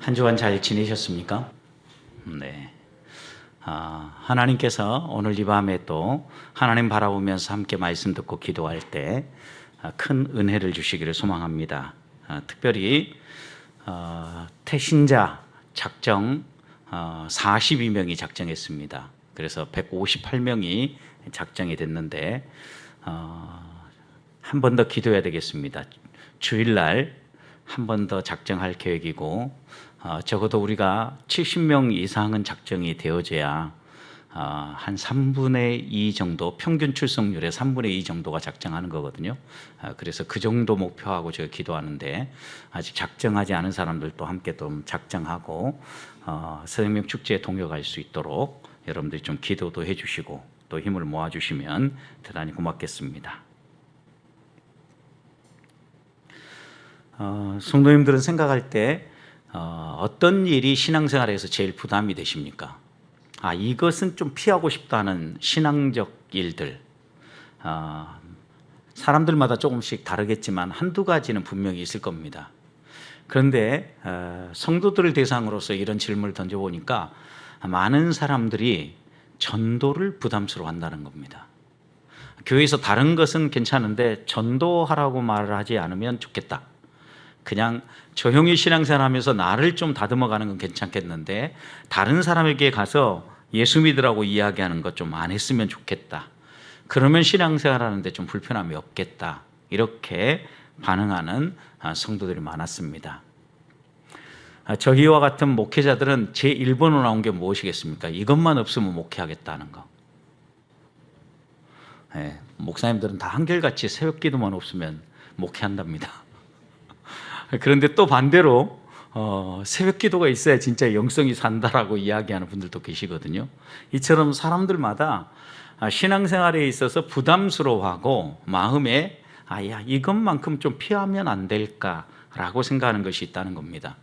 한 주간 잘 지내셨습니까? 네. 하나님께서 오늘 이 밤에 또 하나님 바라보면서 함께 말씀 듣고 기도할 때 큰 은혜를 주시기를 소망합니다. 특별히 태신자 작정 42명이 작정했습니다. 그래서 158명이 작정이 됐는데 한 번 더 기도해야 되겠습니다. 주일날 한 번 더 작정할 계획이고 적어도 우리가 70명 이상은 작정이 되어져야 한 3분의 2 정도, 평균 출석률의 3분의 2 정도가 작정하는 거거든요. 그래서 그 정도 목표하고 제가 기도하는데 아직 작정하지 않은 사람들도 함께 좀 작정하고 생명 축제에 동역할 수 있도록 여러분들이 좀 기도도 해주시고 또 힘을 모아주시면 대단히 고맙겠습니다. 성도님들은 생각할 때 어떤 일이 신앙생활에서 제일 부담이 되십니까? 이것은 좀 피하고 싶다는 신앙적 일들, 사람들마다 조금씩 다르겠지만 한두 가지는 분명히 있을 겁니다. 그런데 성도들을 대상으로서 이런 질문을 던져보니까 많은 사람들이 전도를 부담스러워한다는 겁니다. 교회에서 다른 것은 괜찮은데 전도하라고 말을 하지 않으면 좋겠다. 그냥 조용히 신앙생활 하면서 나를 좀 다듬어가는 건 괜찮겠는데 다른 사람에게 가서 예수 믿으라고 이야기하는 것 좀 안 했으면 좋겠다. 그러면 신앙생활 하는데 좀 불편함이 없겠다. 이렇게 반응하는 성도들이 많았습니다. 저희와 같은 목회자들은 제1번으로 나온 게 무엇이겠습니까? 이것만 없으면 목회하겠다는 거. 네, 목사님들은 다 한결같이 새벽 기도만 없으면 목회한답니다. 그런데 또 반대로 새벽 기도가 있어야 진짜 영성이 산다라고 이야기하는 분들도 계시거든요. 이처럼 사람들마다 신앙생활에 있어서 부담스러워하고 마음에 이것만큼 좀 피하면 안 될까라고 생각하는 것이 있다는 겁니다.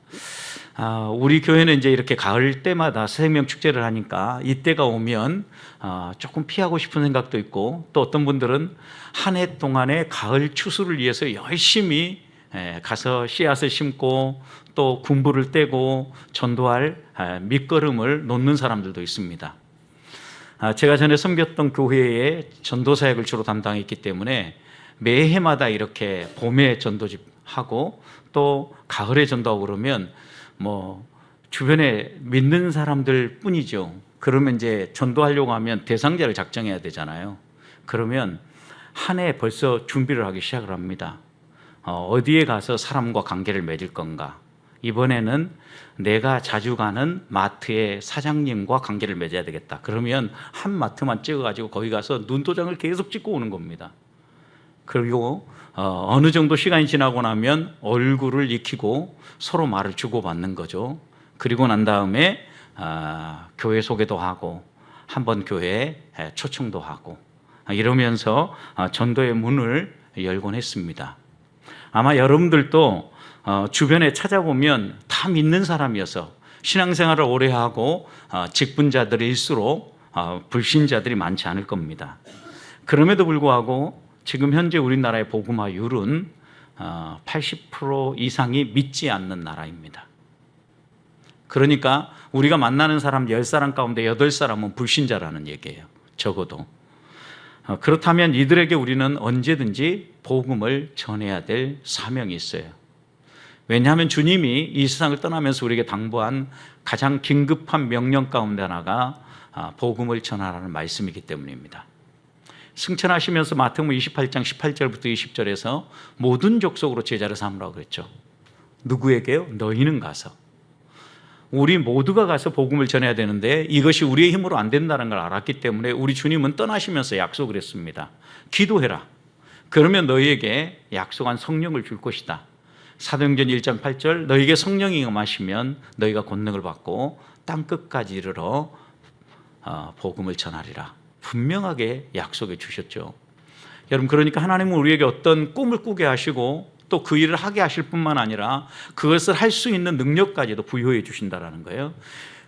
우리 교회는 이제 이렇게 가을 때마다 생명 축제를 하니까 이때가 오면 조금 피하고 싶은 생각도 있고 또 어떤 분들은 한 해 동안에 가을 추수를 위해서 열심히 가서 씨앗을 심고 또 군부를 떼고 전도할 밑거름을 놓는 사람들도 있습니다. 제가 전에 섬겼던 교회에 전도 사역을 주로 담당했기 때문에 매해마다 이렇게 봄에 전도집 하고 또 가을에 전도하고 그러면 뭐 주변에 믿는 사람들 뿐이죠. 그러면 이제 전도하려고 하면 대상자를 작정해야 되잖아요. 그러면 한 해 벌써 준비를 하기 시작을 합니다. 어디에 가서 사람과 관계를 맺을 건가? 이번에는 내가 자주 가는 마트의 사장님과 관계를 맺어야 되겠다. 그러면 한 마트만 찍어가지고 거기 가서 눈도장을 계속 찍고 오는 겁니다. 그리고 어느 정도 시간이 지나고 나면 얼굴을 익히고 서로 말을 주고받는 거죠. 그리고 난 다음에 교회 소개도 하고 한번 교회에 초청도 하고 이러면서 전도의 문을 열곤 했습니다. 아마 여러분들도 주변에 찾아보면 다 믿는 사람이어서 신앙생활을 오래 하고 직분자들일수록 불신자들이 많지 않을 겁니다. 그럼에도 불구하고 지금 현재 우리나라의 복음화율은 80% 이상이 믿지 않는 나라입니다. 그러니까 우리가 만나는 사람 10사람 가운데 8사람은 불신자라는 얘기예요. 적어도. 그렇다면 이들에게 우리는 언제든지 복음을 전해야 될 사명이 있어요. 왜냐하면 주님이 이 세상을 떠나면서 우리에게 당부한 가장 긴급한 명령 가운데 하나가 복음을 전하라는 말씀이기 때문입니다. 승천하시면서 마태복음 28장 18절부터 20절에서 모든 족속으로 제자를 삼으라고 그랬죠. 누구에게요? 너희는 가서. 우리 모두가 가서 복음을 전해야 되는데 이것이 우리의 힘으로 안 된다는 걸 알았기 때문에 우리 주님은 떠나시면서 약속을 했습니다. 기도해라. 그러면 너희에게 약속한 성령을 줄 것이다. 사도행전 1장 8절 너희에게 성령이 임하시면 너희가 권능을 받고 땅끝까지 이르러 복음을 전하리라. 분명하게 약속해 주셨죠. 여러분 그러니까 하나님은 우리에게 어떤 꿈을 꾸게 하시고 또 그 일을 하게 하실 뿐만 아니라 그것을 할 수 있는 능력까지도 부여해 주신다는 거예요.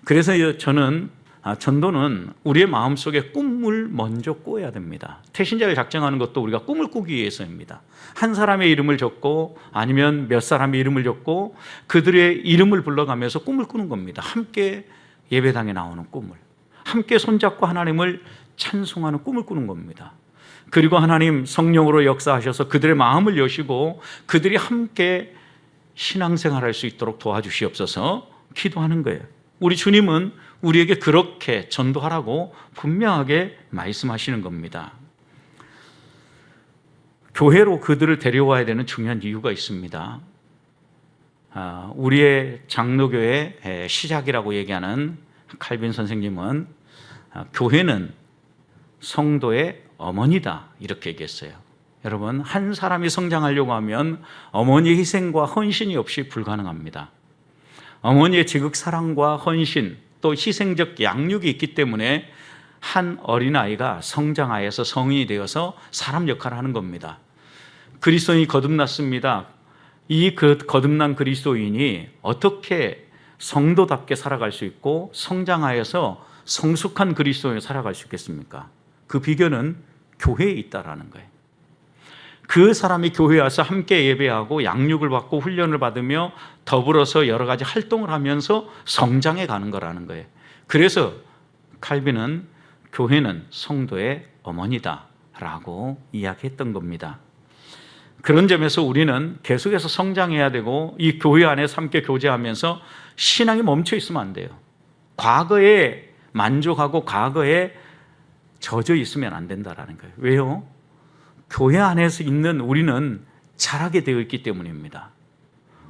그래서 저는 전도는 우리의 마음속에 꿈을 먼저 꾸어야 됩니다. 태신자를 작정하는 것도 우리가 꿈을 꾸기 위해서입니다. 한 사람의 이름을 적고 아니면 몇 사람의 이름을 적고 그들의 이름을 불러가면서 꿈을 꾸는 겁니다. 함께 예배당에 나오는 꿈을, 함께 손잡고 하나님을 찬송하는 꿈을 꾸는 겁니다. 그리고 하나님 성령으로 역사하셔서 그들의 마음을 여시고 그들이 함께 신앙생활할 수 있도록 도와주시옵소서 기도하는 거예요. 우리 주님은 우리에게 그렇게 전도하라고 분명하게 말씀하시는 겁니다. 교회로 그들을 데려와야 되는 중요한 이유가 있습니다. 우리의 장로교의 시작이라고 얘기하는 칼빈 선생님은 교회는 성도의 어머니다 이렇게 얘기했어요. 여러분, 한 사람이 성장하려고 하면 어머니의 희생과 헌신이 없이 불가능합니다. 어머니의 지극 사랑과 헌신 또 희생적 양육이 있기 때문에 한 어린아이가 성장하여서 성인이 되어서 사람 역할을 하는 겁니다. 그리스도인이 거듭났습니다. 이 거듭난 그리스도인이 어떻게 성도답게 살아갈 수 있고 성장하여서 성숙한 그리스도인이 살아갈 수 있겠습니까? 그 비결은 교회에 있다라는 거예요. 그 사람이 교회에 와서 함께 예배하고 양육을 받고 훈련을 받으며 더불어서 여러 가지 활동을 하면서 성장해 가는 거라는 거예요. 그래서 칼빈은 교회는 성도의 어머니다라고 이야기했던 겁니다. 그런 점에서 우리는 계속해서 성장해야 되고 이 교회 안에서 함께 교제하면서 신앙이 멈춰 있으면 안 돼요. 과거에 만족하고 과거에 젖어 있으면 안 된다라는 거예요. 왜요? 교회 안에서 있는 우리는 자라게 되어 있기 때문입니다.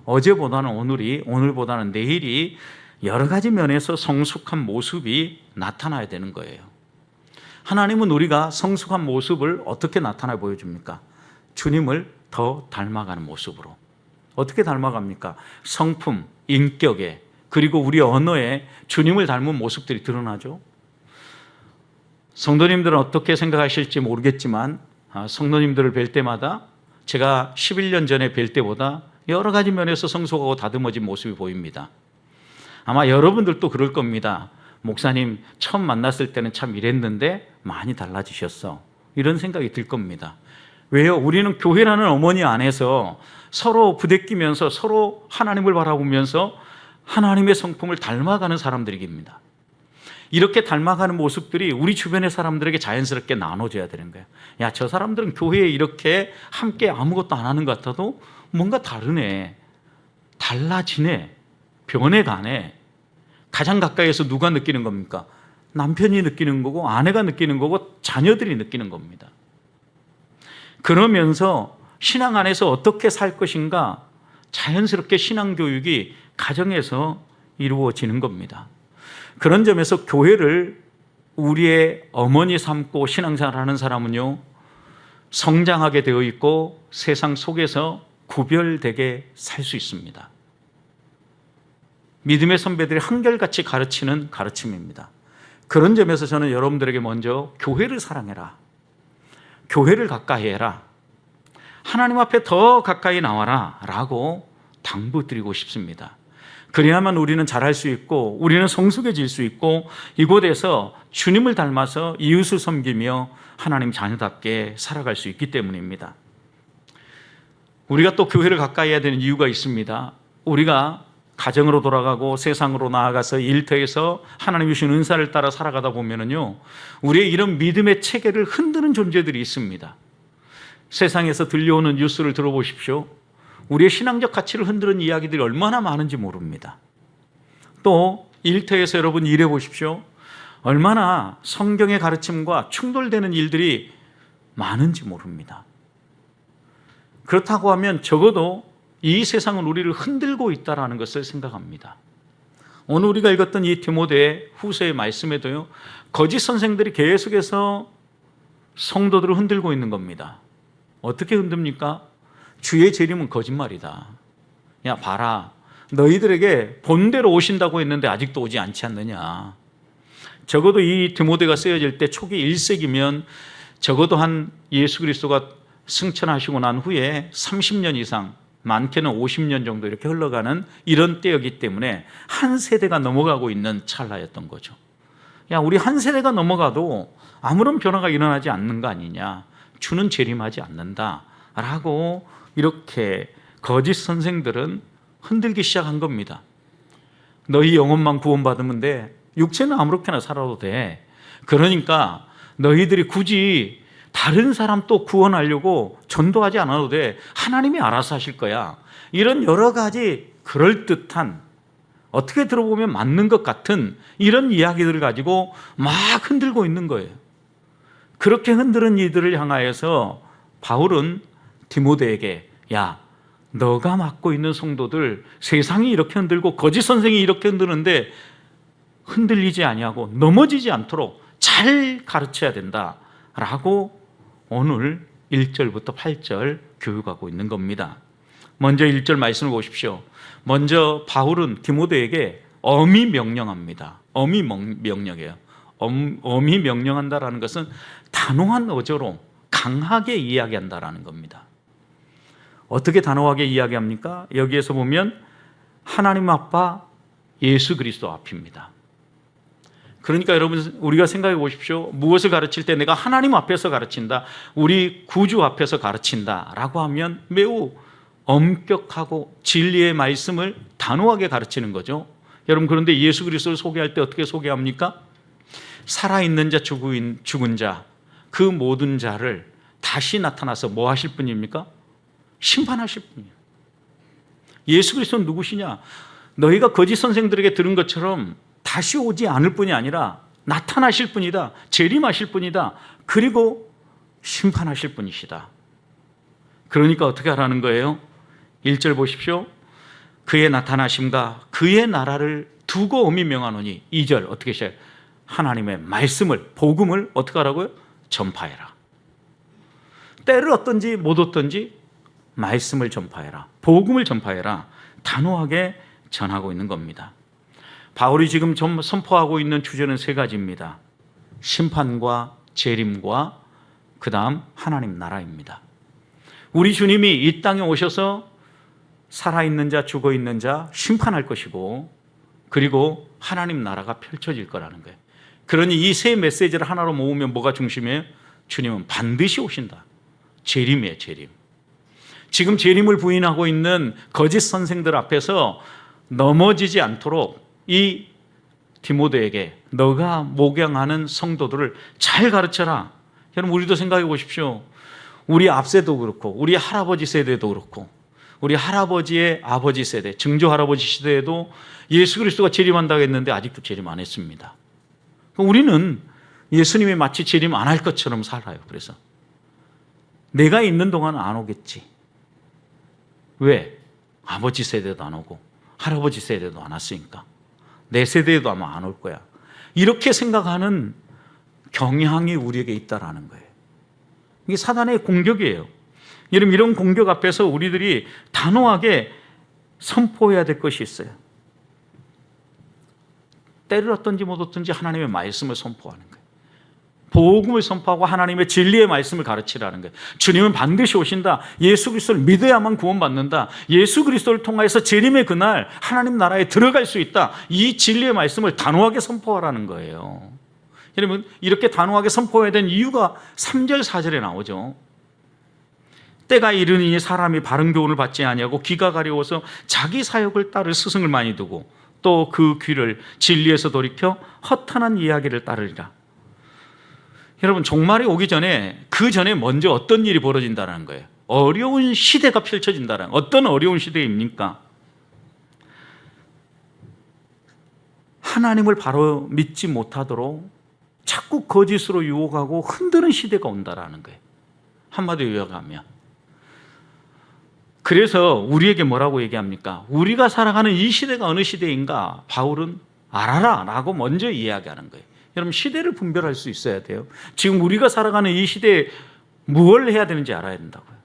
어제보다는 오늘이, 오늘보다는 내일이 여러 가지 면에서 성숙한 모습이 나타나야 되는 거예요. 하나님은 우리가 성숙한 모습을 어떻게 나타나 보여줍니까? 주님을 더 닮아가는 모습으로. 어떻게 닮아갑니까? 성품, 인격에, 그리고 우리 언어에 주님을 닮은 모습들이 드러나죠. 성도님들은 어떻게 생각하실지 모르겠지만 성도님들을 뵐 때마다 제가 11년 전에 뵐 때보다 여러 가지 면에서 성숙하고 다듬어진 모습이 보입니다. 아마 여러분들도 그럴 겁니다. 목사님 처음 만났을 때는 참 이랬는데 많이 달라지셨어. 이런 생각이 들 겁니다. 왜요? 우리는 교회라는 어머니 안에서 서로 부대끼면서 서로 하나님을 바라보면서 하나님의 성품을 닮아가는 사람들입니다. 이렇게 닮아가는 모습들이 우리 주변의 사람들에게 자연스럽게 나눠져야 되는 거예요. 야, 저 사람들은 교회에 이렇게 함께 아무것도 안 하는 것 같아도 뭔가 다르네, 달라지네, 변해가네. 가장 가까이에서 누가 느끼는 겁니까? 남편이 느끼는 거고 아내가 느끼는 거고 자녀들이 느끼는 겁니다. 그러면서 신앙 안에서 어떻게 살 것인가 자연스럽게 신앙교육이 가정에서 이루어지는 겁니다. 그런 점에서 교회를 우리의 어머니 삼고 신앙생활하는 사람은요, 성장하게 되어 있고 세상 속에서 구별되게 살 수 있습니다. 믿음의 선배들이 한결같이 가르치는 가르침입니다. 그런 점에서 저는 여러분들에게 먼저 교회를 사랑해라, 교회를 가까이 해라, 하나님 앞에 더 가까이 나와라 라고 당부드리고 싶습니다. 그래야만 우리는 잘할 수 있고 우리는 성숙해질 수 있고 이곳에서 주님을 닮아서 이웃을 섬기며 하나님 자녀답게 살아갈 수 있기 때문입니다. 우리가 또 교회를 가까이 해야 되는 이유가 있습니다. 우리가 가정으로 돌아가고 세상으로 나아가서 일터에서 하나님 주신 은사를 따라 살아가다 보면은요, 우리의 이런 믿음의 체계를 흔드는 존재들이 있습니다. 세상에서 들려오는 뉴스를 들어보십시오. 우리의 신앙적 가치를 흔드는 이야기들이 얼마나 많은지 모릅니다. 또 일터에서 여러분 일해 보십시오. 얼마나 성경의 가르침과 충돌되는 일들이 많은지 모릅니다. 그렇다고 하면 적어도 이 세상은 우리를 흔들고 있다는 것을 생각합니다. 오늘 우리가 읽었던 이 디모데 후서의 말씀에도요, 거짓 선생들이 계속해서 성도들을 흔들고 있는 겁니다. 어떻게 흔듭니까? 주의 재림은 거짓말이다. 야, 봐라, 너희들에게 본대로 오신다고 했는데 아직도 오지 않지 않느냐. 적어도 이 디모데가 쓰여질 때 초기 1세기면 적어도 한 예수 그리스도가 승천하시고 난 후에 30년 이상, 많게는 50년 정도 이렇게 흘러가는 이런 때였기 때문에 한 세대가 넘어가고 있는 찰나였던 거죠. 야, 우리 한 세대가 넘어가도 아무런 변화가 일어나지 않는 거 아니냐, 주는 재림하지 않는다라고 이렇게 거짓 선생들은 흔들기 시작한 겁니다. 너희 영혼만 구원받으면 돼. 육체는 아무렇게나 살아도 돼. 그러니까 너희들이 굳이 다른 사람 또 구원하려고 전도하지 않아도 돼. 하나님이 알아서 하실 거야. 이런 여러 가지 그럴듯한, 어떻게 들어보면 맞는 것 같은 이런 이야기들을 가지고 막 흔들고 있는 거예요. 그렇게 흔드는 이들을 향하여서 바울은 디모데에게, 야, 너가 맡고 있는 성도들 세상이 이렇게 흔들고 거짓 선생이 이렇게 흔드는데 흔들리지 아니하고 넘어지지 않도록 잘 가르쳐야 된다라고 오늘 1절부터 8절 교육하고 있는 겁니다. 먼저 1절 말씀을 보십시오. 먼저 바울은 디모데에게 엄히 명령합니다. 엄히 명령해요. 엄히 명령한다라는 것은 단호한 어조로 강하게 이야기한다라는 겁니다. 어떻게 단호하게 이야기합니까? 여기에서 보면 하나님 아빠 예수 그리스도 앞입니다. 그러니까 여러분, 우리가 생각해 보십시오. 무엇을 가르칠 때 내가 하나님 앞에서 가르친다, 우리 구주 앞에서 가르친다 라고 하면 매우 엄격하고 진리의 말씀을 단호하게 가르치는 거죠. 여러분, 그런데 예수 그리스도를 소개할 때 어떻게 소개합니까? 살아있는 자, 죽은 자, 그 모든 자를 다시 나타나서 뭐 하실 분입니까? 심판하실 분이에요. 예수 그리스도는 누구시냐? 너희가 거짓 선생들에게 들은 것처럼 다시 오지 않을 뿐이 아니라 나타나실 분이다, 재림하실 분이다, 그리고 심판하실 분이시다. 그러니까 어떻게 하라는 거예요? 1절 보십시오. 그의 나타나심과 그의 나라를 두고 엄히 명하노니, 2절 어떻게 시작해요? 하나님의 말씀을, 복음을 어떻게 하라고요? 전파해라. 때를 얻든지 못 얻든지 말씀을 전파해라, 복음을 전파해라, 단호하게 전하고 있는 겁니다. 바울이 지금 선포하고 있는 주제는 세 가지입니다. 심판과 재림과 그 다음 하나님 나라입니다. 우리 주님이 이 땅에 오셔서 살아있는 자, 죽어있는 자 심판할 것이고, 그리고 하나님 나라가 펼쳐질 거라는 거예요. 그러니 이 세 메시지를 하나로 모으면 뭐가 중심이에요? 주님은 반드시 오신다. 재림이에요, 재림. 지금 재림을 부인하고 있는 거짓 선생들 앞에서 넘어지지 않도록 이 디모데에게 너가 목양하는 성도들을 잘 가르쳐라. 여러분, 우리도 생각해 보십시오. 우리 앞세도 그렇고 우리 할아버지 세대도 그렇고 우리 할아버지의 아버지 세대, 증조 할아버지 시대에도 예수 그리스도가 재림한다고 했는데 아직도 재림 안 했습니다. 우리는 예수님이 마치 재림 안 할 것처럼 살아요. 그래서 내가 있는 동안은 안 오겠지. 왜? 아버지 세대도 안 오고 할아버지 세대도 안 왔으니까 내 세대에도 아마 안 올 거야. 이렇게 생각하는 경향이 우리에게 있다라는 거예요. 이게 사단의 공격이에요. 여러분, 이런 공격 앞에서 우리들이 단호하게 선포해야 될 것이 있어요. 때를 얻든지 못 얻든지 하나님의 말씀을 선포하는 거예요. 복음을 선포하고 하나님의 진리의 말씀을 가르치라는 거예요. 주님은 반드시 오신다. 예수 그리스도를 믿어야만 구원받는다. 예수 그리스도를 통하여서 재림의 그날 하나님 나라에 들어갈 수 있다. 이 진리의 말씀을 단호하게 선포하라는 거예요. 여러분, 이렇게 단호하게 선포해야 되는 이유가 3절 4절에 나오죠. 때가 이르니 사람이 바른 교훈을 받지 아니하고 귀가 가려워서 자기 사욕을 따를 스승을 많이 두고 또 그 귀를 진리에서 돌이켜 허탄한 이야기를 따르리라. 여러분, 종말이 오기 전에, 그 전에 먼저 어떤 일이 벌어진다는 거예요? 어려운 시대가 펼쳐진다는. 어떤 어려운 시대입니까? 하나님을 바로 믿지 못하도록 자꾸 거짓으로 유혹하고 흔드는 시대가 온다라는 거예요. 한마디로 요약하면. 그래서 우리에게 뭐라고 얘기합니까? 우리가 살아가는 이 시대가 어느 시대인가 바울은 알아라 라고 먼저 이야기하는 거예요. 여러분, 시대를 분별할 수 있어야 돼요. 지금 우리가 살아가는 이 시대에 무엇을 해야 되는지 알아야 된다고요.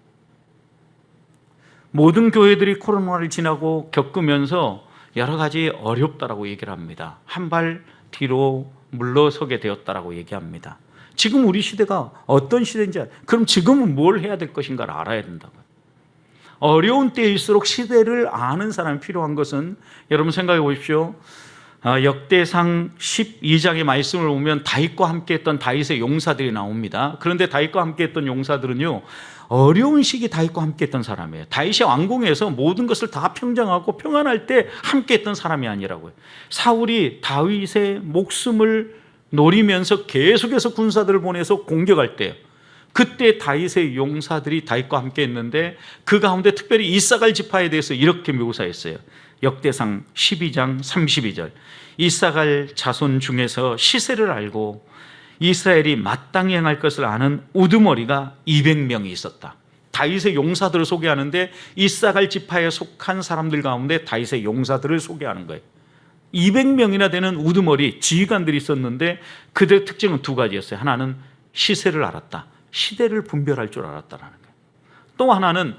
모든 교회들이 코로나를 지나고 겪으면서 여러 가지 어렵다라고 얘기를 합니다. 한 발 뒤로 물러서게 되었다라고 얘기합니다. 지금 우리 시대가 어떤 시대인지, 그럼 지금은 뭘 해야 될 것인가를 알아야 된다고요. 어려운 때일수록 시대를 아는 사람이 필요한 것은, 여러분 생각해 보십시오. 역대상 12장의 말씀을 보면 다윗과 함께했던 다윗의 용사들이 나옵니다. 그런데 다윗과 함께했던 용사들은요, 어려운 시기 다윗과 함께했던 사람이에요. 다윗이 왕궁에서 모든 것을 다 평정하고 평안할 때 함께했던 사람이 아니라고요. 사울이 다윗의 목숨을 노리면서 계속해서 군사들을 보내서 공격할 때요, 그때 다윗의 용사들이 다윗과 함께했는데 그 가운데 특별히 이사갈 지파에 대해서 이렇게 묘사했어요. 역대상 12장 32절. 이사갈 자손 중에서 시세를 알고 이스라엘이 마땅히 행할 것을 아는 우두머리가 200명이 있었다. 다윗의 용사들을 소개하는데 이사갈 지파에 속한 사람들 가운데 다윗의 용사들을 소개하는 거예요. 200명이나 되는 우두머리 지휘관들이 있었는데 그들의 특징은 두 가지였어요. 하나는 시세를 알았다. 시대를 분별할 줄 알았다는 거예요. 또 하나는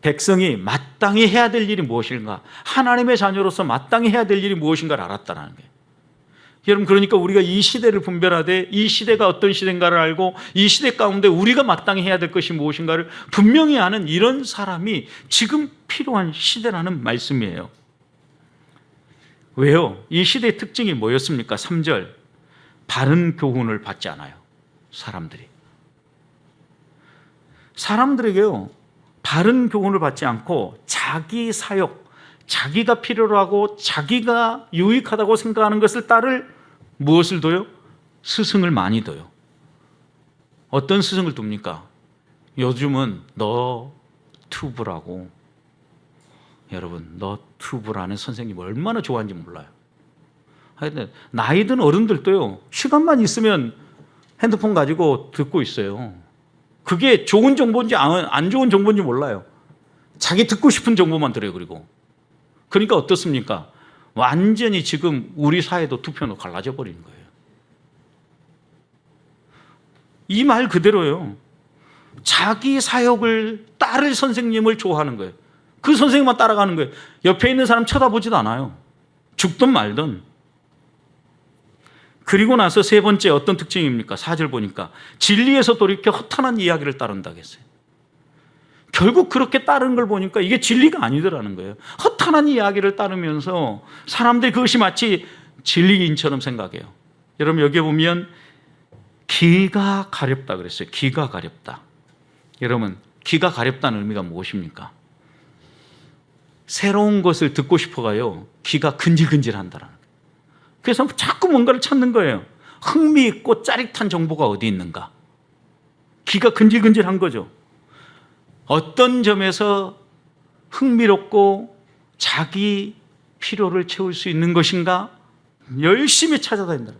백성이 마땅히 해야 될 일이 무엇인가, 하나님의 자녀로서 마땅히 해야 될 일이 무엇인가를 알았다는 거예요. 여러분, 그러니까 우리가 이 시대를 분별하되 이 시대가 어떤 시대인가를 알고 이 시대 가운데 우리가 마땅히 해야 될 것이 무엇인가를 분명히 아는 이런 사람이 지금 필요한 시대라는 말씀이에요. 왜요? 이 시대의 특징이 뭐였습니까? 3절. 바른 교훈을 받지 않아요. 사람들에게요, 바른 교훈을 받지 않고 자기 사욕, 자기가 필요로 하고 자기가 유익하다고 생각하는 것을 따를 무엇을 둬요? 스승을 많이 둬요. 어떤 스승을 둡니까? 요즘은 너튜브라고, 여러분, 너튜브라는 선생님 얼마나 좋아하는지 몰라요. 하여튼 나이 든 어른들도요, 시간만 있으면 핸드폰 가지고 듣고 있어요. 그게 좋은 정보인지 안 좋은 정보인지 몰라요. 자기 듣고 싶은 정보만 들어요. 그러니까 어떻습니까? 완전히 지금 우리 사회도 두 편으로 갈라져 버리는 거예요. 이 말 그대로요. 자기 사역을 따를 선생님을 좋아하는 거예요. 그 선생님만 따라가는 거예요. 옆에 있는 사람 쳐다보지도 않아요. 죽든 말든. 그리고 나서 세 번째 어떤 특징입니까? 4절 보니까 진리에서 돌이켜 허탄한 이야기를 따른다고 했어요. 결국 그렇게 따르는 걸 보니까 이게 진리가 아니더라는 거예요. 허탄한 이야기를 따르면서 사람들이 그것이 마치 진리인처럼 생각해요. 여러분, 여기에 보면 귀가 가렵다 그랬어요. 귀가 가렵다. 여러분, 귀가 가렵다는 의미가 무엇입니까? 새로운 것을 듣고 싶어가요, 귀가 근질근질한다라는 거예요. 그래서 자꾸 뭔가를 찾는 거예요. 흥미있고 짜릿한 정보가 어디 있는가. 귀가 근질근질한 거죠. 어떤 점에서 흥미롭고 자기 필요를 채울 수 있는 것인가 열심히 찾아다닌다.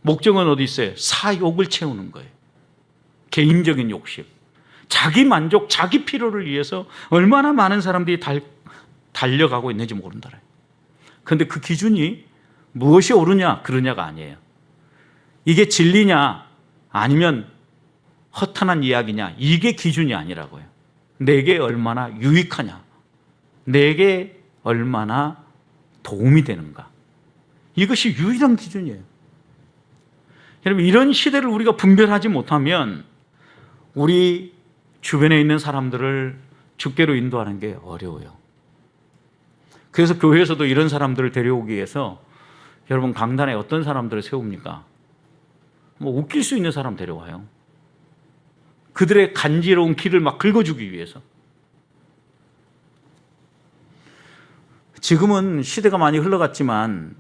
목적은 어디 있어요? 사욕을 채우는 거예요. 개인적인 욕심, 자기 만족, 자기 필요를 위해서 얼마나 많은 사람들이 달려가고 있는지 모른다. 그런데 그 기준이 무엇이 옳으냐 그르냐가 아니에요. 이게 진리냐 아니면 허탄한 이야기냐, 이게 기준이 아니라고요. 내게 얼마나 유익하냐, 내게 얼마나 도움이 되는가, 이것이 유일한 기준이에요. 여러분, 이런 시대를 우리가 분별하지 못하면 우리 주변에 있는 사람들을 주께로 인도하는 게 어려워요. 그래서 교회에서도 이런 사람들을 데려오기 위해서 여러분, 강단에 어떤 사람들을 세웁니까? 웃길 수 있는 사람 데려와요. 그들의 간지러운 길을 막 긁어주기 위해서. 지금은 시대가 많이 흘러갔지만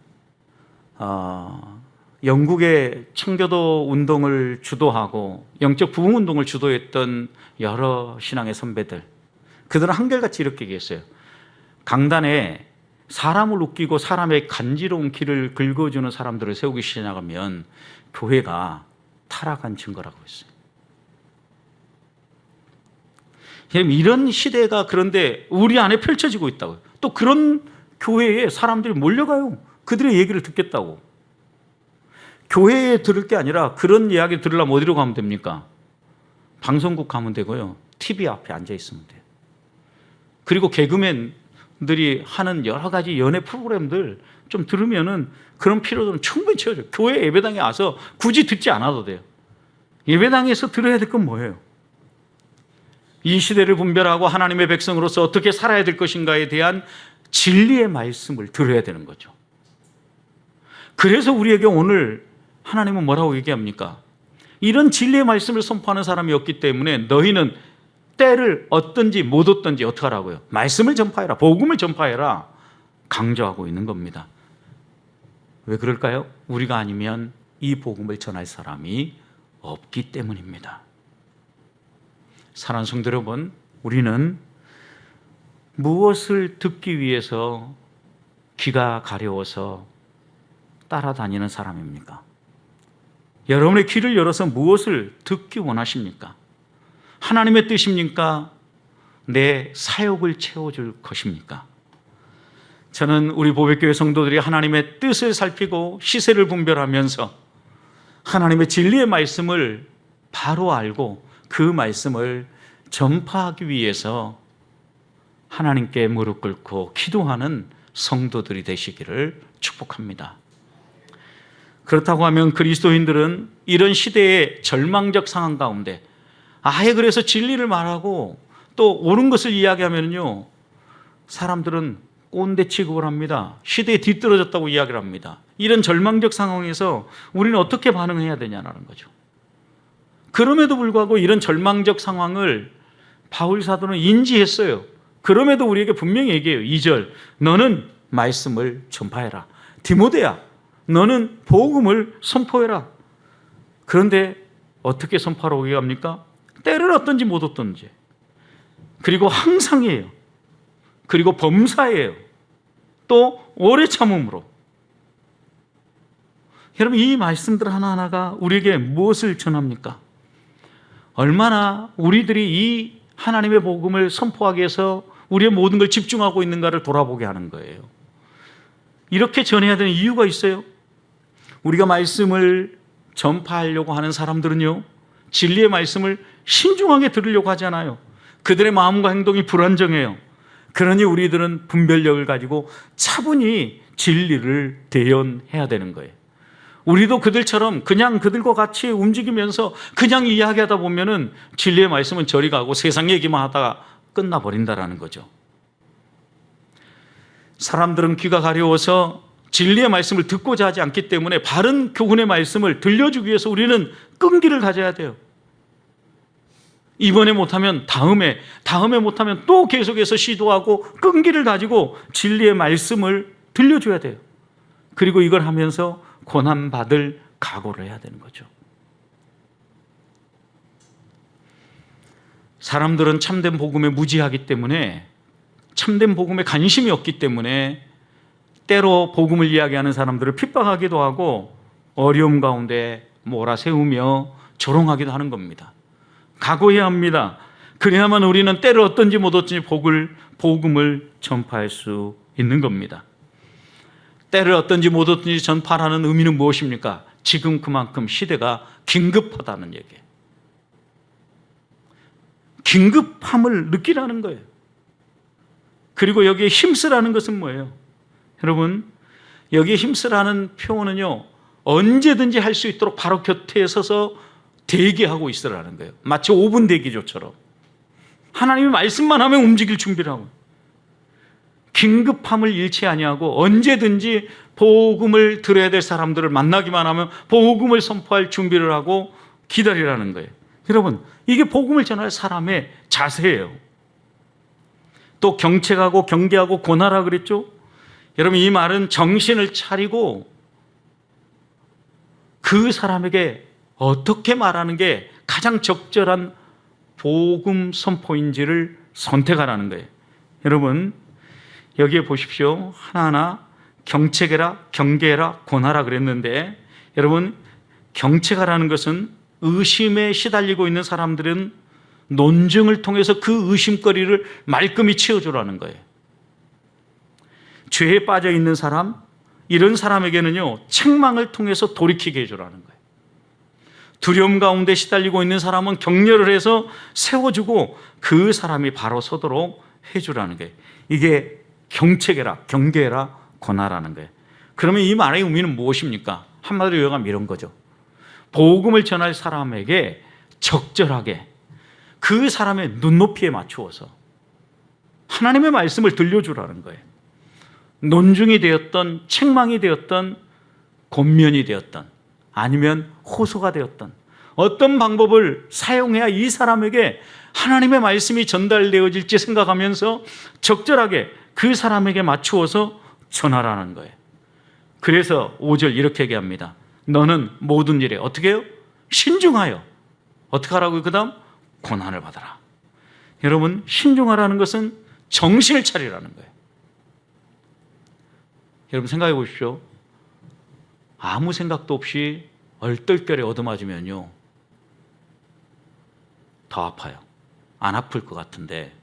영국의 청교도 운동을 주도하고 영적 부흥 운동을 주도했던 여러 신앙의 선배들, 그들은 한결같이 이렇게 얘기했어요. 강단에 사람을 웃기고 사람의 간지러운 길을 긁어주는 사람들을 세우기 시작하면 교회가 타락한 증거라고 했어요. 이런 시대가 그런데 우리 안에 펼쳐지고 있다고요. 또 그런 교회에 사람들이 몰려가요. 그들의 얘기를 듣겠다고. 교회에 들을 게 아니라 그런 이야기 들으려면 어디로 가면 됩니까? 방송국 가면 되고요, TV 앞에 앉아 있으면 돼요. 그리고 개그맨들이 하는 여러 가지 연애 프로그램들 좀 들으면은 그런 필요들은 충분히 채워져요. 교회 예배당에 와서 굳이 듣지 않아도 돼요. 예배당에서 들어야 될 건 뭐예요? 이 시대를 분별하고 하나님의 백성으로서 어떻게 살아야 될 것인가에 대한 진리의 말씀을 들어야 되는 거죠. 그래서 우리에게 오늘 하나님은 뭐라고 얘기합니까? 이런 진리의 말씀을 선포하는 사람이 없기 때문에 너희는 때를 얻든지 못 얻든지 어떻게 하라고요? 말씀을 전파해라. 복음을 전파해라. 강조하고 있는 겁니다. 왜 그럴까요? 우리가 아니면 이 복음을 전할 사람이 없기 때문입니다. 사랑하는 성도 여러분, 우리는 무엇을 듣기 위해서 귀가 가려워서 따라다니는 사람입니까? 여러분의 귀를 열어서 무엇을 듣기 원하십니까? 하나님의 뜻입니까? 내 사욕을 채워줄 것입니까? 저는 우리 보배교회 성도들이 하나님의 뜻을 살피고 시세를 분별하면서 하나님의 진리의 말씀을 바로 알고 그 말씀을 전파하기 위해서 하나님께 무릎 꿇고 기도하는 성도들이 되시기를 축복합니다. 그렇다고 하면 그리스도인들은 이런 시대의 절망적 상황 가운데 아예 그래서 진리를 말하고 또 옳은 것을 이야기하면요, 사람들은 꼰대 취급을 합니다. 시대에 뒤떨어졌다고 이야기를 합니다. 이런 절망적 상황에서 우리는 어떻게 반응해야 되냐는 거죠. 그럼에도 불구하고 이런 절망적 상황을 바울 사도는 인지했어요. 그럼에도 우리에게 분명히 얘기해요. 2절, 너는 말씀을 전파해라. 디모데야, 너는 복음을 선포해라. 그런데 어떻게 선포하라고 얘기합니까? 때를 얻든지 못 얻든지. 그리고 항상이에요. 그리고 범사예요. 또 오래 참음으로. 여러분, 이 말씀들 하나하나가 우리에게 무엇을 전합니까? 얼마나 우리들이 이 하나님의 복음을 선포하기 위해서 우리의 모든 걸 집중하고 있는가를 돌아보게 하는 거예요. 이렇게 전해야 되는 이유가 있어요. 우리가 말씀을 전파하려고 하는 사람들은요, 진리의 말씀을 신중하게 들으려고 하잖아요. 그들의 마음과 행동이 불안정해요. 그러니 우리들은 분별력을 가지고 차분히 진리를 대연해야 되는 거예요. 우리도 그들처럼 그냥 그들과 같이 움직이면서 그냥 이야기하다 보면은 진리의 말씀은 저리 가고 세상 얘기만 하다가 끝나버린다라는 거죠. 사람들은 귀가 가려워서 진리의 말씀을 듣고자 하지 않기 때문에 바른 교훈의 말씀을 들려주기 위해서 우리는 끈기를 가져야 돼요. 이번에 못하면 다음에 못하면 또 계속해서 시도하고 끈기를 가지고 진리의 말씀을 들려줘야 돼요. 그리고 이걸 하면서 고난받을 각오를 해야 되는 거죠. 사람들은 참된 복음에 무지하기 때문에, 참된 복음에 관심이 없기 때문에 때로 복음을 이야기하는 사람들을 핍박하기도 하고 어려움 가운데 몰아세우며 조롱하기도 하는 겁니다. 각오해야 합니다. 그래야만 우리는 때를 얻든지 못 얻든지 복음을 전파할 수 있는 겁니다. 때를 얻든지 못 얻든지 전파하는 의미는 무엇입니까? 지금 그만큼 시대가 긴급하다는 얘기예요. 긴급함을 느끼라는 거예요. 그리고 여기에 힘쓰라는 것은 뭐예요? 여러분, 여기에 힘쓰라는 표현은요, 언제든지 할 수 있도록 바로 곁에 서서 대기하고 있으라는 거예요. 마치 5분 대기조처럼. 하나님의 말씀만 하면 움직일 준비를 하고, 긴급함을 잃지 아니하고 언제든지 복음을 들어야 될 사람들을 만나기만 하면 복음을 선포할 준비를 하고 기다리라는 거예요. 여러분, 이게 복음을 전할 사람의 자세예요. 또 경책하고 경계하고 권하라 그랬죠? 여러분, 이 말은 정신을 차리고 그 사람에게 어떻게 말하는 게 가장 적절한 복음 선포인지를 선택하라는 거예요. 여러분, 여기에 보십시오. 하나하나 경책해라, 경계해라, 권하라 그랬는데, 여러분, 경책하라는 것은 의심에 시달리고 있는 사람들은 논증을 통해서 그 의심거리를 말끔히 치워주라는 거예요. 죄에 빠져 있는 사람, 이런 사람에게는요, 책망을 통해서 돌이키게 해주라는 거예요. 두려움 가운데 시달리고 있는 사람은 격려를 해서 세워주고 그 사람이 바로 서도록 해주라는 거예요. 이게 경책해라, 경계해라, 권하라는 거예요. 그러면 이 말의 의미는 무엇입니까? 한마디로 요약하면 이런 거죠. 복음을 전할 사람에게 적절하게 그 사람의 눈높이에 맞추어서 하나님의 말씀을 들려주라는 거예요. 논중이 되었던 책망이 되었던 권면이 되었던 아니면 호소가 되었던 어떤 방법을 사용해야 이 사람에게 하나님의 말씀이 전달되어질지 생각하면서 적절하게 그 사람에게 맞추어서 전하라는 거예요. 그래서 5절 이렇게 얘기합니다. 너는 모든 일에 어떻게 해요? 신중하여. 어떻게 하라고요? 그 다음 고난을 받아라. 여러분, 신중하라는 것은 정신을 차리라는 거예요. 여러분 생각해 보십시오. 아무 생각도 없이 얼떨결에 얻어맞으면요 더 아파요. 안 아플 것 같은데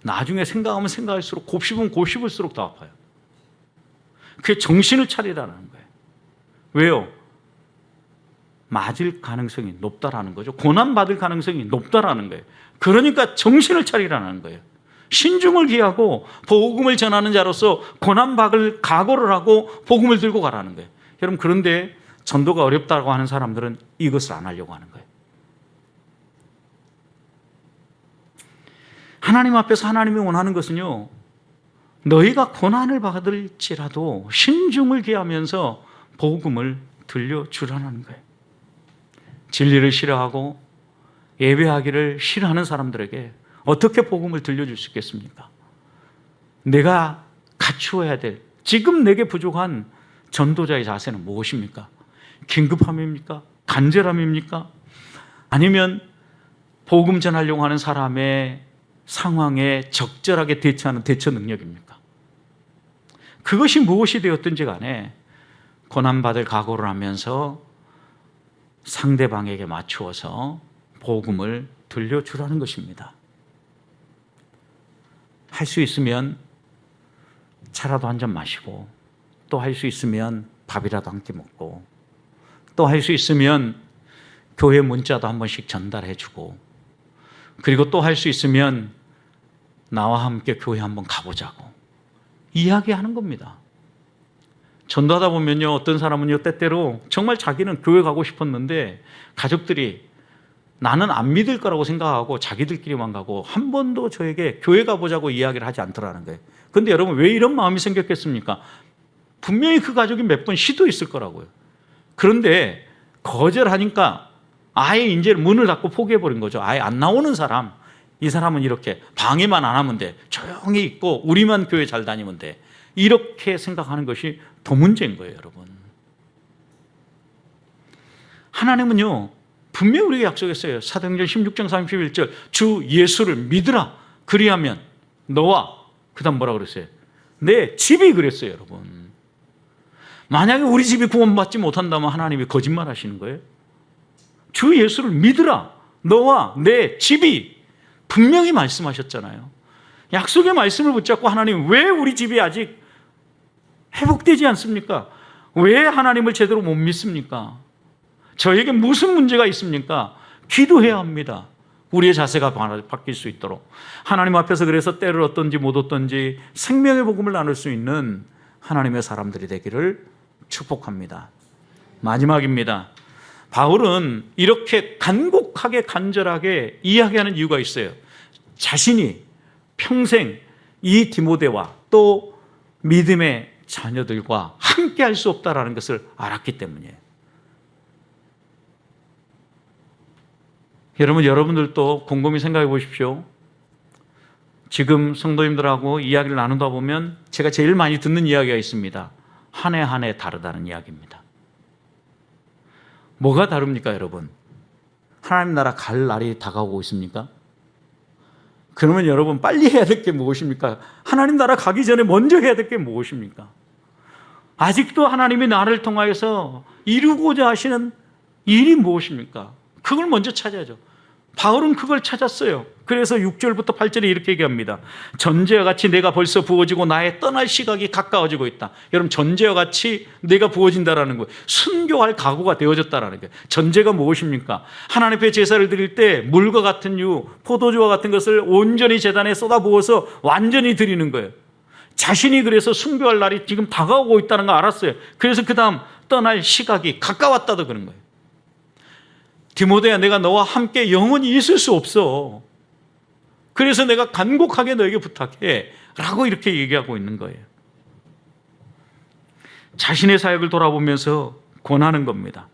나중에 생각하면 생각할수록 곱씹으면 곱씹을수록 더 아파요. 그게 정신을 차리라는 거예요. 왜요? 맞을 가능성이 높다라는 거죠. 고난받을 가능성이 높다라는 거예요. 그러니까 정신을 차리라는 거예요. 신중을 기하고 복음을 전하는 자로서 고난받을 각오를 하고 복음을 들고 가라는 거예요. 여러분, 그런데 전도가 어렵다고 하는 사람들은 이것을 안 하려고 하는 거예요. 하나님 앞에서 하나님이 원하는 것은요, 너희가 고난을 받을지라도 신중을 기하면서 복음을 들려주라는 거예요. 진리를 싫어하고 예배하기를 싫어하는 사람들에게 어떻게 복음을 들려줄 수 있겠습니까? 내가 갖추어야 될, 지금 내게 부족한 전도자의 자세는 무엇입니까? 긴급함입니까? 간절함입니까? 아니면 복음 전하려고 하는 사람의 상황에 적절하게 대처하는 대처 능력입니까? 그것이 무엇이 되었든지 간에 고난받을 각오를 하면서 상대방에게 맞추어서 복음을 들려주라는 것입니다. 할 수 있으면 차라도 한 잔 마시고, 또 할 수 있으면 밥이라도 함께 먹고, 또 할 수 있으면 교회 문자도 한 번씩 전달해 주고, 그리고 또 할 수 있으면 나와 함께 교회 한번 가보자고 이야기하는 겁니다. 전도하다 보면요, 어떤 사람은요, 때때로 정말 자기는 교회 가고 싶었는데 가족들이 나는 안 믿을 거라고 생각하고 자기들끼리만 가고 한 번도 저에게 교회 가보자고 이야기를 하지 않더라는 거예요. 그런데 여러분, 왜 이런 마음이 생겼겠습니까? 분명히 그 가족이 몇 번 시도했을 거라고요. 그런데 거절하니까 아예 이제 문을 닫고 포기해버린 거죠. 아예 안 나오는 사람, 이 사람은 이렇게 방해만 안 하면 돼, 조용히 있고 우리만 교회 잘 다니면 돼, 이렇게 생각하는 것이 더 문제인 거예요. 여러분, 하나님은요 분명히 우리에게 약속했어요. 사도행전 16장 31절 주 예수를 믿으라, 그리하면 너와, 그 다음 뭐라 그랬어요? 내 집이, 그랬어요. 여러분, 만약에 우리 집이 구원받지 못한다면 하나님이 거짓말 하시는 거예요. 주 예수를 믿으라, 너와 내 집이, 분명히 말씀하셨잖아요. 약속의 말씀을 붙잡고 하나님, 왜 우리 집이 아직 회복되지 않습니까? 왜 하나님을 제대로 못 믿습니까? 저에게 무슨 문제가 있습니까? 기도해야 합니다. 우리의 자세가 바뀔 수 있도록. 하나님 앞에서 그래서 때를 얻든지 못 얻든지 생명의 복음을 나눌 수 있는 하나님의 사람들이 되기를 축복합니다. 마지막입니다. 바울은 이렇게 간곡하게 간절하게 이야기하는 이유가 있어요. 자신이 평생 이 디모데와 또 믿음의 자녀들과 함께 할 수 없다라는 것을 알았기 때문이에요. 여러분, 여러분들도 곰곰이 생각해 보십시오. 지금 성도님들하고 이야기를 나누다 보면 제가 제일 많이 듣는 이야기가 있습니다. 한 해 한 해 다르다는 이야기입니다. 뭐가 다릅니까, 여러분? 하나님 나라 갈 날이 다가오고 있습니까? 그러면 여러분, 빨리 해야 될 게 무엇입니까? 하나님 나라 가기 전에 먼저 해야 될 게 무엇입니까? 아직도 하나님이 나를 통하여서 이루고자 하시는 일이 무엇입니까? 그걸 먼저 찾아야죠. 바울은 그걸 찾았어요. 그래서 6절부터 8절에 이렇게 얘기합니다. 전제와 같이 내가 벌써 부어지고 나의 떠날 시각이 가까워지고 있다. 여러분, 전제와 같이 내가 부어진다라는 거예요. 순교할 각오가 되어졌다라는 거예요. 전제가 무엇입니까? 하나님 앞에 제사를 드릴 때 물과 같은 유, 포도주와 같은 것을 온전히 제단에 쏟아부어서 완전히 드리는 거예요. 자신이 그래서 순교할 날이 지금 다가오고 있다는 걸 알았어요. 그래서 그 다음 떠날 시각이 가까웠다도 그런 거예요. 디모데야, 내가 너와 함께 영원히 있을 수 없어. 그래서 내가 간곡하게 너에게 부탁해 라고 이렇게 얘기하고 있는 거예요. 자신의 사역을 돌아보면서 권하는 겁니다.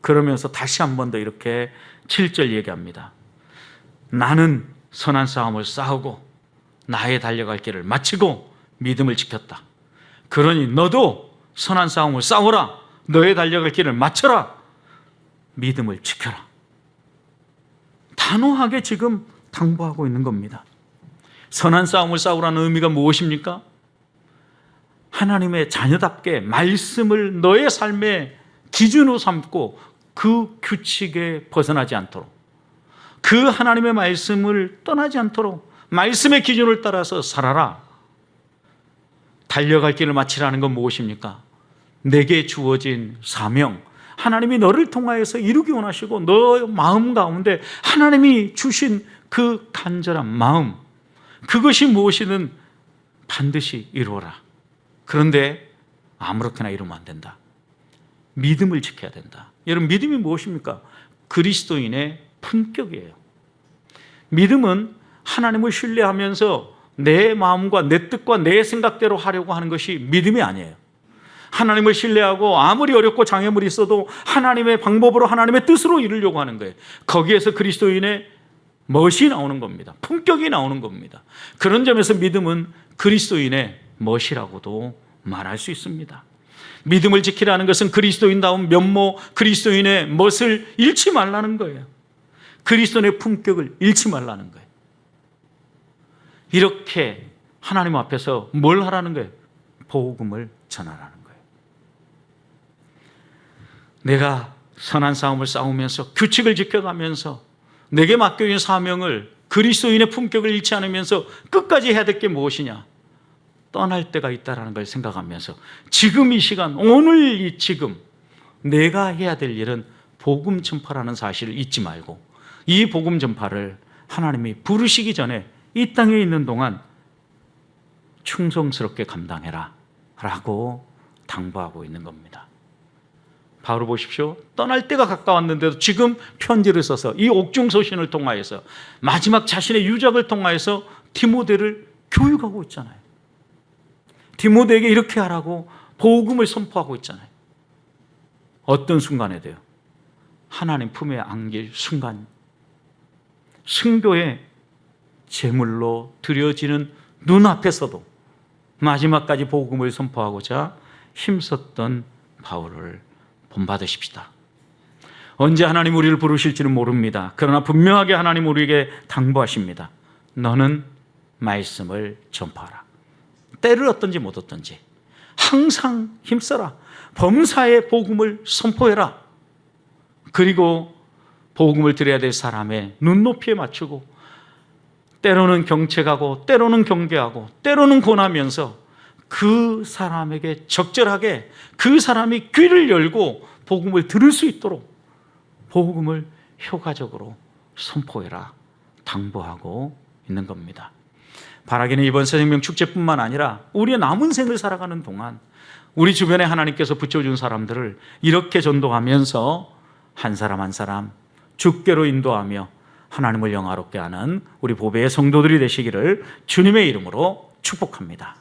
그러면서 다시 한 번 더 이렇게 7절 얘기합니다. 나는 선한 싸움을 싸우고 나의 달려갈 길을 마치고 믿음을 지켰다. 그러니 너도 선한 싸움을 싸우라. 너의 달려갈 길을 마쳐라. 믿음을 지켜라. 단호하게 지금 당부하고 있는 겁니다. 선한 싸움을 싸우라는 의미가 무엇입니까? 하나님의 자녀답게 말씀을 너의 삶의 기준으로 삼고 그 규칙에 벗어나지 않도록, 그 하나님의 말씀을 떠나지 않도록 말씀의 기준을 따라서 살아라. 달려갈 길을 마치라는 건 무엇입니까? 내게 주어진 사명, 하나님이 너를 통하여서 이루기 원하시고 너 마음 가운데 하나님이 주신 그 간절한 마음, 그것이 무엇이든 반드시 이루어라. 그런데 아무렇게나 이루면 안 된다. 믿음을 지켜야 된다. 여러분, 믿음이 무엇입니까? 그리스도인의 품격이에요. 믿음은 하나님을 신뢰하면서 내 마음과 내 뜻과 내 생각대로 하려고 하는 것이 믿음이 아니에요. 하나님을 신뢰하고 아무리 어렵고 장애물이 있어도 하나님의 방법으로 하나님의 뜻으로 이루려고 하는 거예요. 거기에서 그리스도인의 멋이 나오는 겁니다. 품격이 나오는 겁니다. 그런 점에서 믿음은 그리스도인의 멋이라고도 말할 수 있습니다. 믿음을 지키라는 것은 그리스도인다운 면모, 그리스도인의 멋을 잃지 말라는 거예요. 그리스도인의 품격을 잃지 말라는 거예요. 이렇게 하나님 앞에서 뭘 하라는 거예요? 복음을 전하라는 거예요. 내가 선한 싸움을 싸우면서 규칙을 지켜가면서 내게 맡겨진 사명을 그리스도인의 품격을 잃지 않으면서 끝까지 해야 될 게 무엇이냐? 떠날 때가 있다는 걸 생각하면서 지금 이 시간, 오늘 이 지금 내가 해야 될 일은 복음 전파라는 사실을 잊지 말고 이 복음 전파를 하나님이 부르시기 전에 이 땅에 있는 동안 충성스럽게 감당해라 라고 당부하고 있는 겁니다. 바로 보십시오. 떠날 때가 가까웠는데도 지금 편지를 써서 이 옥중서신을 통하여서 마지막 자신의 유적을 통하여서 디모데를 교육하고 있잖아요. 디모데에게 이렇게 하라고 복음을 선포하고 있잖아요. 어떤 순간에 돼요? 하나님 품에 안길 순간, 순교의 제물로 드려지는 눈앞에서도 마지막까지 복음을 선포하고자 힘썼던 바울을 본받으십시다. 언제 하나님 우리를 부르실지는 모릅니다. 그러나 분명하게 하나님 우리에게 당부하십니다. 너는 말씀을 전파하라. 때를 얻든지 못 얻든지 항상 힘써라. 범사의 복음을 선포해라. 그리고 복음을 드려야 될 사람의 눈높이에 맞추고 때로는 경책하고 때로는 경계하고 때로는 권하면서 그 사람에게 적절하게 그 사람이 귀를 열고 복음을 들을 수 있도록 복음을 효과적으로 선포해라 당부하고 있는 겁니다. 바라기는 이번 새생명 축제뿐만 아니라 우리의 남은 생을 살아가는 동안 우리 주변에 하나님께서 붙여준 사람들을 이렇게 전도하면서 한 사람 한 사람 주께로 인도하며 하나님을 영화롭게 하는 우리 보배의 성도들이 되시기를 주님의 이름으로 축복합니다.